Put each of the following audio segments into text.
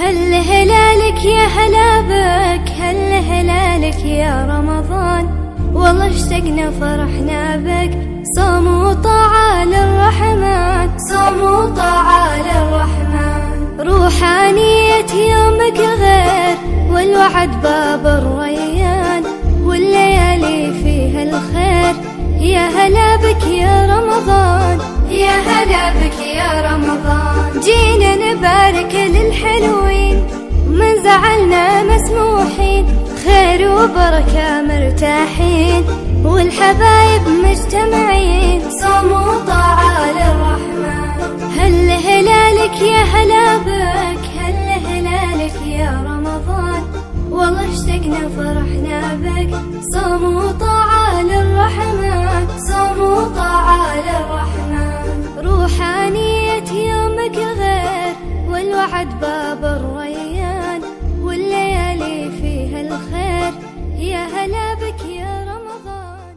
هل هلالك يا هلا بك، هل هلالك يا رمضان، والله اشتقنا فرحنا بك، صوم وطاعة للرحمن، صوم وطاعة للرحمن، روحانية يومك غير، والوعد باب الريان، والليالي فيها الخير، يا هلا بك يا رمضان، يا هلا بك يا رمضان، جينا نبارك للحلوين، من زعلنا مسموحين، خير وبركة مرتاحين، والحبايب مجتمعين، صوم وطاعة للرحمن، هل هلالك يا هلا بك، هل هلالك يا رمضان، والله اشتقنا فرحنا بك، صوم وطاعة للرحمن، صوم وطاعة للرحمن، روحانية يومك غير، والوعد باب الريان، والليالي فيها الخير، يا هلا بك يا رمضان.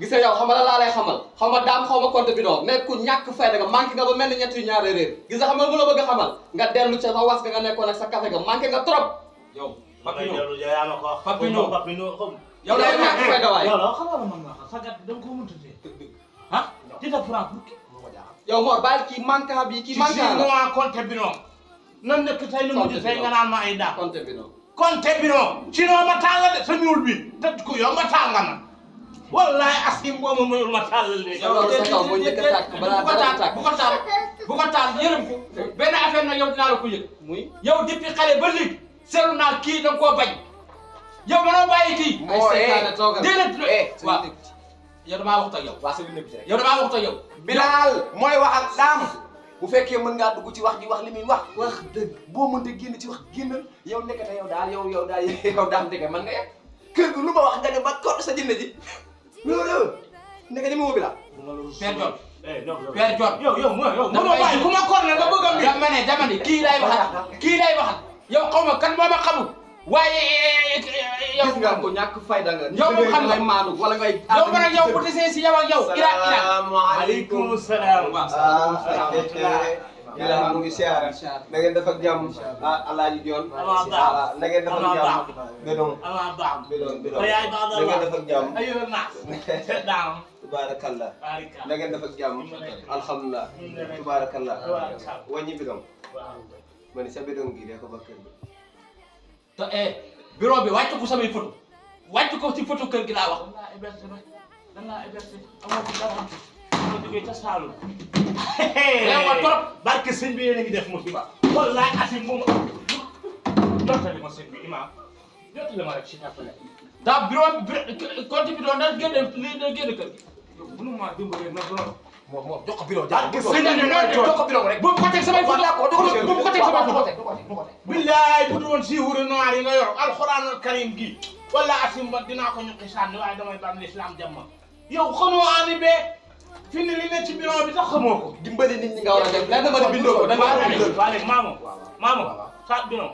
gis nga yow xam nga lan laa lay xamal xaw ma daam xaw ma compte bidon mais ku ñàkk fayda nga manqué nga ba mel ni ñetti ñaari réer gis nga xam nga lu la bëgg a xamal nga dellu ca sa was nga nekkoon ak sa café ga manqué nga trop yow Papino Papino yow day ñàkk fayda waay yow xam nga man nga sagat da nga ko mën tuddee ah dita franc yow Mor bàyyi kii manqué bi kii manqué ci moi compte bidon nan nekk tey lu mujj tey nga naan ma ay daa compte bidon compte bidon sinon ma tànga de sa ñuul bi te ko yow ma tànga na wallahi asim boo ma mayul ma tàllal léegi yow loolu sa kaw moo njëkk a tàkk balaa dara tàkk bu ko taal yërëm ko benn affaire nag yow dinaa la ko yëg muy yow depuis xale ba léegi seetlu naa kii da nga koo bañ yow mënoo bàyyi kii ay seetaane toogal déedéet waaw yow damaa waxut ak yow waa sa nëb rek yow damaa waxut ak yow Bilal mooy wax ak daam bu fekkee mën ngaa dugg ci wax ji wax li muy wax dëgg boo mënta génn ci wax génnal yow nekkate yow daal yow daal ndeke man nga yegg kër gi lu ma wax nga ne ba kott sa jënd ji loolu ndeke ni mu wóobi la Père John yow mënoo bàyyi ku ma kor ne nga bëgg a mbir dama ne kii lay waxat yow xaw ma kan moo ma xamul waaye yow gis nga ko ñàkk fayda nga yow moom xam nga ngay maanu wala ngay yow man ak yow bu desee si yow ak yow salaamaaleykum salaam Bilal mu ngi siyaara na ngeen def ak jàmm Alaaji Joon na ngeen def ak jàmm Bédon ama baax Bédon yaay baax na ngeen def ak jàmm ayo naas daam tubaarakallah na ngeen def ak jàmm alhamdulilah tubaarakallah wàññi Bédon ma ne sa Bédon gi de ko ba kër gi te bureau bi wàcc ko samay photo wàcc ko ci photo kër gi laa wax dan laa hébergé amoo ko dara ma jógee ca Saalum wa trop barke sëñ bi yéen a ngi def musiba wallahi asim moom jottali ma sëñ bi imam jottali ma rek si tàppale daa bureau compte bi doon da génne lii da génne kër gi bunu ma dimbale na doon moom jox ko Bédon barke sëñ bi jox ko Bédon rek bu ko teg samay photo bu ko teg samay photo billaay bu doon si wure noir yi nga yor alxuraanul karim gi wala asim ba dinaa ko ñuqi sànni waaye damay ban l'islam jàmm yow xamoo ani bee fi ni li ne ci bureau bi sax xamoo ko dimbali nit ñi nga war a def lenn ma di bindoo ko da nga war a bindoo waa léegi maamo sa bureau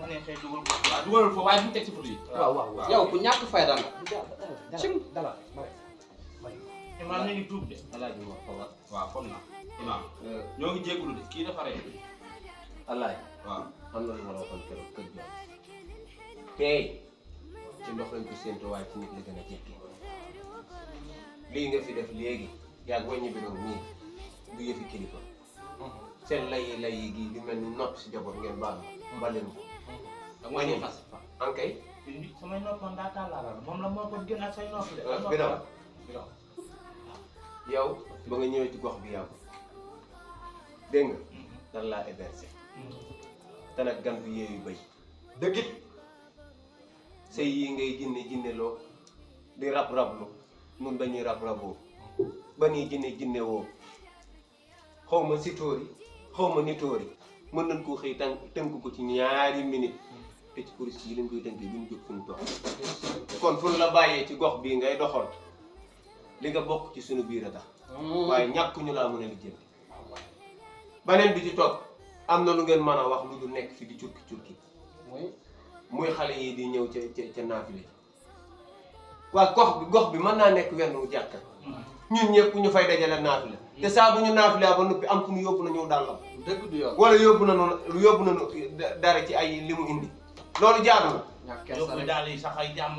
ma ne xëy dugal ko waaw dugalal foofu waaye bu mu teg ci photo yi waaw yow ku ñàkk fayda nga imam ñu ngi tuub de Alaaji ma xaw waaw comme na imam ñoo ngi jégalu de kii dafa rey Alaaji waaw am na lu ma la waxoon keroog kër gi tey ci ndox lañ ko séentu waaye ci nit la gën a jekki lii nga fi def léegi yaa wàññi Bédon nii du yëfi kilifa seen layi gi di mel ni nopp si jaboot ngeen baal ma baleen ko da nga ñëw fas ankay samay noppoon daa tàllaalal moom la moo ko gën ak say nopp de Bédon yow ba nga ñëwee ci gox bi yàggu dégg nga dan laa hébergé te nag gan bu yeeyu bëy dëggit say yi ngay jinne loo di rab-rablu nun dañuy rab-raboo ba nii jinne woo xaw ma sitóori xaw ma nitóori mën nañ koo xëy tënk ko ci ñaari minute te ci kuris yi lañ koy tënkee duñ jóg fu ñu toog kon fu la bàyyee ci gox bii ngay doxoon li nga bokk ci sunu biir a tax waaye ñàkk ñu laa mën a lijjanti baneen bi ci toog am na lu ngeen mën a wax lu du nekk fi di curki muy xale yi di ñëw ca naafile waa gox bi mën naa nekk wenn wu jàkka ñun ñëpp ñu fay dajale naafile te saa bu ñu naafile ba noppi am fu ñu yóbbu na ñëw dàllam dëgg du yoon. wala yóbbu nañu dara ci ay li mu indi loolu jaadu na. ñàkk kersa yóbbu rek daal yi sax ay jàmm.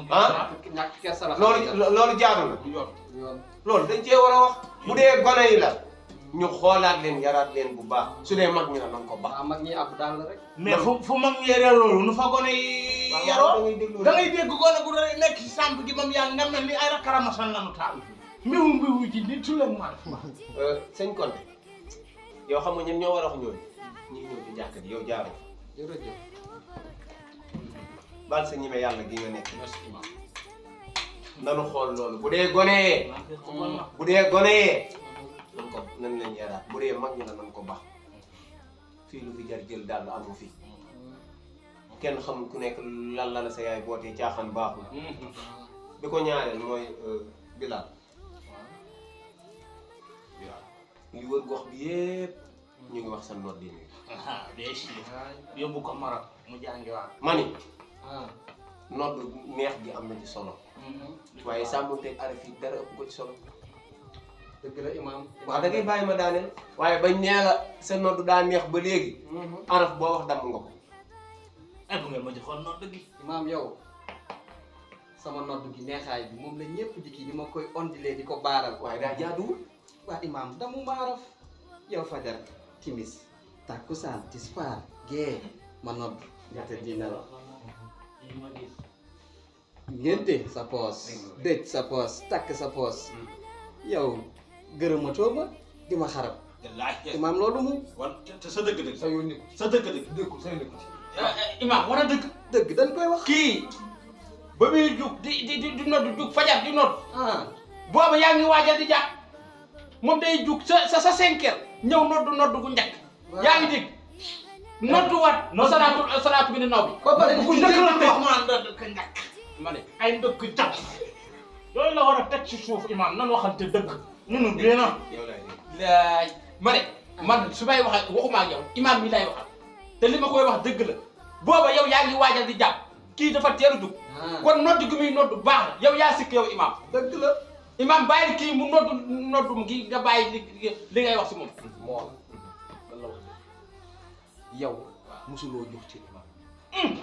ñàkk kersa la. loolu jaadu na. yoon. loolu dañ cee war a wax bu dee gone yi la ñu xoolaat leen yaraat leen bu baax su dee mag ñi la nan ko baax. waaw mag ñi ab daal la rek. mais fu mag ñeeree loolu nu fa gone yi yaroo da ngay dégg gone gu nekk ci samp gi moom yaa nga mel ni ay rakaramasan lanu taal mbiwu ji ni tu leen ma sëñ Konte yow xam nga ñun ñoo war a wax ñooñu ñi ñëw ci jàkk ji yow jaaroo jërëjëf. baal sa ñime yàlla gi nga nekk nanu xool loolu bu dee gone yee nan ko nan leen yaraat bu dee mag ñi la nan ko baax fii lu fi jar jël daal amu fi kenn xamul ku nekk lan la sa yaay bootee caaxaan baaxul bi ko ñaareel mooy Bilal li wër gox bi yépp ñu ngi wax sa noot di nii bien sûr yóbbu ko Maroc mu jàngiwaat mani noot neex gi am na ci solo waaye sàmmonteeg araf yi dara ëpp ko ci solo dëgg la imam. waaw da ngay bàyyi ma daaneel waaye bañ nee la sa noot daa neex ba léegi araf boo wax damm nga ko ay bu ngeen ma joxoon noot gi imam yow sama nodd gi neexaay bi moom la ñëpp di kii di ma koy ondilee di ko baaral. waaye daa jaaduwul waa imam damu maaraf yow fajar timis takkusaan tisbaar gee ma nodd nga tëdd di nelaw. ngénte sa poos dëj sa poos takk sa poos yow gërëmatoo ma di ma xarab imam loolu mu te sa dëgg-dëgg sa yónni ko sa dëgg-dëgg dëkku say dëkku imam war a dëgg dëgg dañ koy wax kii ba muy jug di nodd jug fajar di nodd ah booba yaa ngi waajal di jàpp moom day jug sa 5 heures ñëw nodd gu njëkk yaa ngi dégg noddu waat salaatu bi ne naw bi ba pare ku njëkk la wax ma nodd ko njëkk ma ne ay ndëkk jàpp yooyu la war a teg ci suuf imam nan waxante dëgg nunu bien na laay ma ne man su may wax waxuma ak yow imam mi lay waxal te li ma koy wax dëgg la booba yow yaa ngi waajal di jàpp kii dafa teel a jug kon nodd gi muy nodd baax na yow yaa sikk yow imam dëgg la imam bàyyi kii mu noddum gi nga bàyyi li ngay wax si moom moo yow musuloo jox ci imam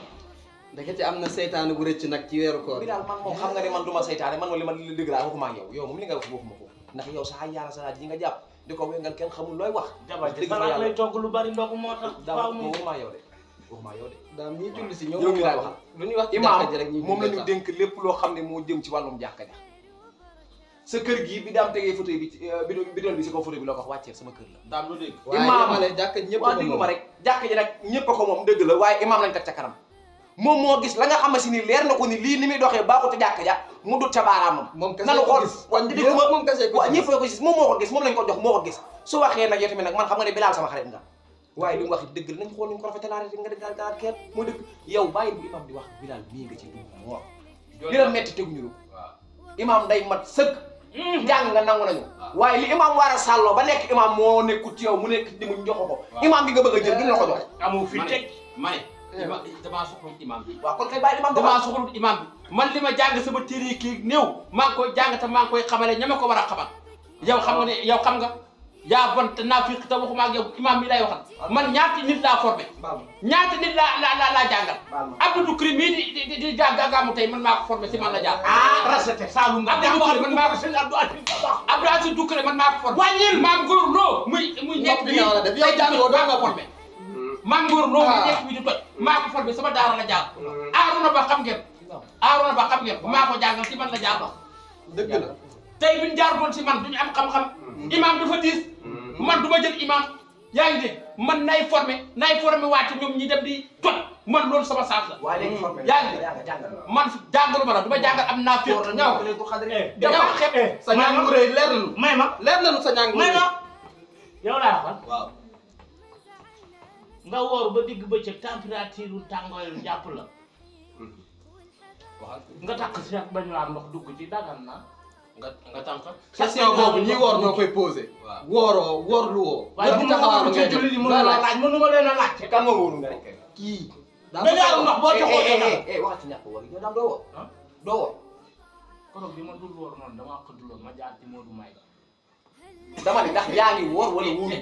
ndekete am na seytaane bu rëcc nag ci weeru koor bi daal man moom xam nga ne man du ma seytaane man moom li ma dëgg laa waxuma ak yow moom li nga wax waxuma ko ndax yow sa yàlla sa ji nga jàpp di ko wengal kenn xamul looy wax jabar ji xanaa lay togg lu bari ndox moo tax daaw moom waxuma yow de waxuma yow de daam ñii julli si yow mi laay waxal lu ñuy wax ci imaam jàkka ji rek ñuy moom la ñu dénk lépp loo xam ne moo jëm ci wàllum jàkka ja sa kër gii bi daam tegee fauteuil bi bidon bi si kaw fauteuil bi loo ko wax wàcceel sama kër la daam lu dégg waaye imaam dama lay jàkka ñëpp waaw déglu ma rek jàkka ji nag ñëpp a ko moom dëgg la waaye imaam lañ teg ca kanam moom moo gis la nga xam si ni leer na ko ni lii ni muy doxee baaxut ca jàkka ja mu dut ca baaraamam moom kese nanu ko xool gis waaw di déglu ma moom kese ko waaw gis ñëpp ko gis moom moo ko gis moom lañ ko jox moo ko gis su waxee nag yow tamit nag man xam nga ne Bilal sama xarit nga waaye li mu wax dëgg la nañ xool nañ ko rafetalaare rek nga dëgg daal kenn moo dëgg yow bàyyi bu imam di wax Bilal mii nga ci dugg moo li la metti teguñu lu imam day mat sëkk jàng nga nangu nañu waaye li imam war a sàlloo ba nekk imam moo nekkut ci yow mu nekk di mu joxo ko imam bi nga bëgg a jël duñ la ko jox amu fi teg ma ne damaa soxla imam bi waaw kon kay bàyyi imam damaa soxla imam bi man li ma jàng sama téere kii néew maa ngi koy jàng te maa ngi koy xamale ña ma ko war a xamal yow xam nga ne yow xam nga yaa bon te naa fiq te waxuma ak yow imam bi lay waxal man ñaati nit laa formé ñaati nit laa jàngal Abdou Dukri mii di gàmmu tey man maa ko formé si man la jaar racheté Saalum nga Abdou Dukri man maa ko Abdou Aziz Dukri man maa ko formé wàññil maam góor loo muy nekk bi la def yow jàngoo doo nga formé maam góor loo muy nekk bi di toj maa ko formé sama daara la jaar Aaruna Ba xam ngeen Aaruna Ba xam ngeen maa ko jàngal si man la jaar dëgg la tey buñ jaar doon si man duñu am xam-xam imam dafa diis man du ma jël imam yaa ngi dégg man nay formé waate ñoom ñi dem di toj man loolu sama saaf la waaye léegi formé yaa ngi man jàngalu ma la du ma jàngal am naa féet ñaaw dama xeeb sa ñàng bu rëy leer nañu may ma leer nañu sa ñàng bu may rëy ma yow laa waxal waaw nga woor ba digg bëccëg température tàngooy jàpp la nga takk si ak bañu laa ndox dugg ci dagan na nga tànk question boobu ñi woor ñoo koy posé wooroo woor lu woo waaye bu ma ko ci julli mënu la laaj mënu ma leen a laaj kan moo wóoru nga rek kii mais yàlla ndox boo joxoo waxati ñàkk woor yow daam doo woor doo woor koroog bi ma dul woor noonu damaa xëdduloon ma jaar ci Modou May dama ne ndax yaa ngi woor wala wóoru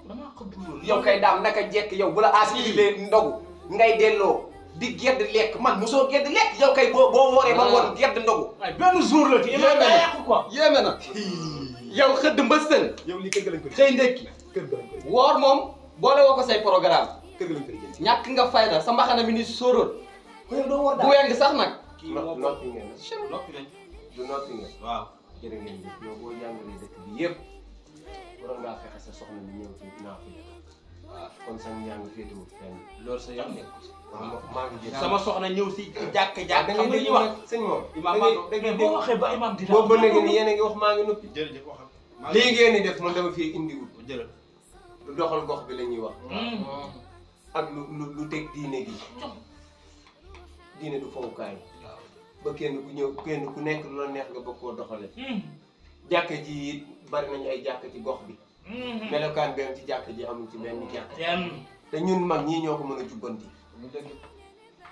damaa ko dul yow kay daam naka jekk yow bu la aasi lee ndogu ngay delloo di gedd lekk man mosoo gedd lekk yow kay boo wooree ba woon gedd ndogu. ay benn jour la ci imam daa yàqu quoi. yéeme na yow xëdd mbëstën yow lii kër ga lañ ko xëy ndékki kër ga lañ ko woor moom boole woo ko say programme kër ga lañ ko jënd. ñàkk nga fayda sa mbaxana mi ni sóoróon yow doo woor bu daal. weng sax nag noppi ngeen noppi nañ du noppi ngeen waaw jërë ngeen jëf yow boo jàngalee dëkk bi yëpp waroon ngaa fexe sa soxna bi ñëw fii naa fi waaw kon sa njàng féetewul fenn loolu sa yoon nekku ci waaw maa ngi jëf sama soxna ñëw si jàkk da xam nga ngay ñuy wax sëñ moom Imam da Maodo. ngay boo waxee ba imam di boobu ba léegi ni yéen a ngi wax maa ngi noppi jërëjëf waxal. lii ngeen di def man dama fii indiwul jërëjëf. lu doxal gox bi la ñuy wax ak lu teg diine gi diine du fowukaay ba kenn ku nekk lu la neex nga bëgg koo doxale jàkka ji it bari nañu ay jàkka ci gox bi melokaan benn ci jàkka ji amul ci benn jàkka te ñun mag ñii ñoo ko mën a jubbanti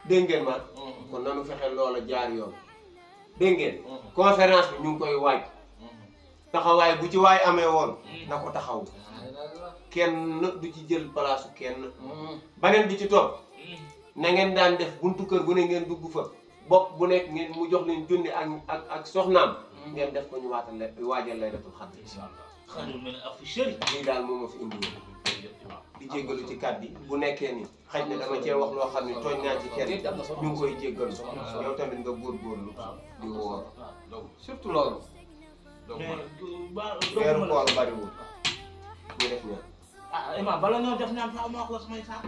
dégg ngeen ma kon nanu fexe loola jaar yoon dégg ngeen conférence bi ñu ngi koy waaj taxawaay bu ci waay amee woon na ko taxaw kenn du ci jël palaasu kenn baneen bi ci topp na ngeen daan def buntu kër bu ne ngeen dugg fa bopp bu nekk ngeen mu jox leen junni ak soxnaam ngeen def ko ñu waajal lay deful xam xajul mel afficheur yi. lii daal moom ma fi indi di jéggalu ci kàddu yi bu nekkee ni xëy na dama cee wax loo xam ne tooñ naa ci kenn ñu ngi koy jéggalu yow tamit nga góorgóorlu di woor surtout loolu mais weeru koor bariwul ñu def ñaan ah imam bala ñoo def ñaan faaw ma wax la samay saak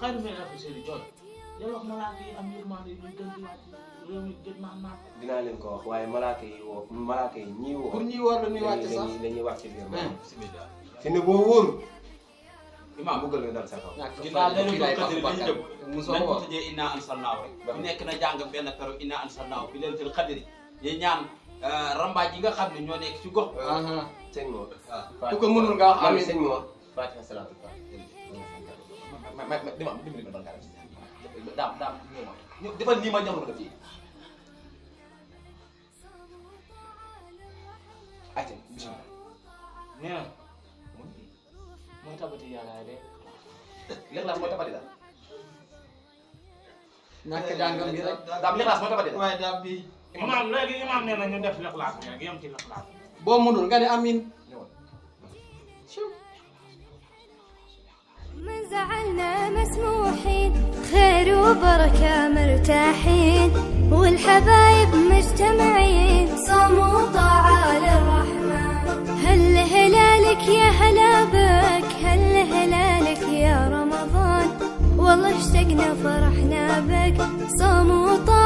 xajul mel afficheur yi jooy yow wax malaaka yi am yërmande yi ñu gën di wàcc réew mi gën naan dinaa leen ko wax waaye malaaka yi ñii woo pour ñuy woor la ñuy wàcc sax dañuy wàcc biir ma bismillah fi ne boo wóoru imam buggal nga dal sa kaw ñàkk ginnaaw fayda dañu fii ko lay xëdri baax dañu jëm musoo nañ ko woor tëjee inna ansalnaahu rek ku nekk na jàng benn pero inna ansalnaahu bi leen til xadri yi ñaan rambaaj yi nga xam ne ñoo nekk ci gox bi sëñ Mor ku ko mënul nga wax amiin amiin sëñ Mor Fatiha salaatul daam defal nii ma ñam la fii ayca bismillah nee na mooy tabati yàlla de Lixlaas mooy tabati daal ñàkk jàngam gi rek daam Lixlaas mooy tabati daal waaye daal bi imam léegi imam nee na ñu def lixlaas bi rek yem ci lixlaas. boo mënul nga ne amiin من زعلنا مسموحين خير وبركة مرتاحين والحبايب مجتمعين صوم وطاعة للرحمن هل هلالك يا هلا بك هل هلالك يا رمضان والله اشتقنا فرحنا بك صوم وطاعة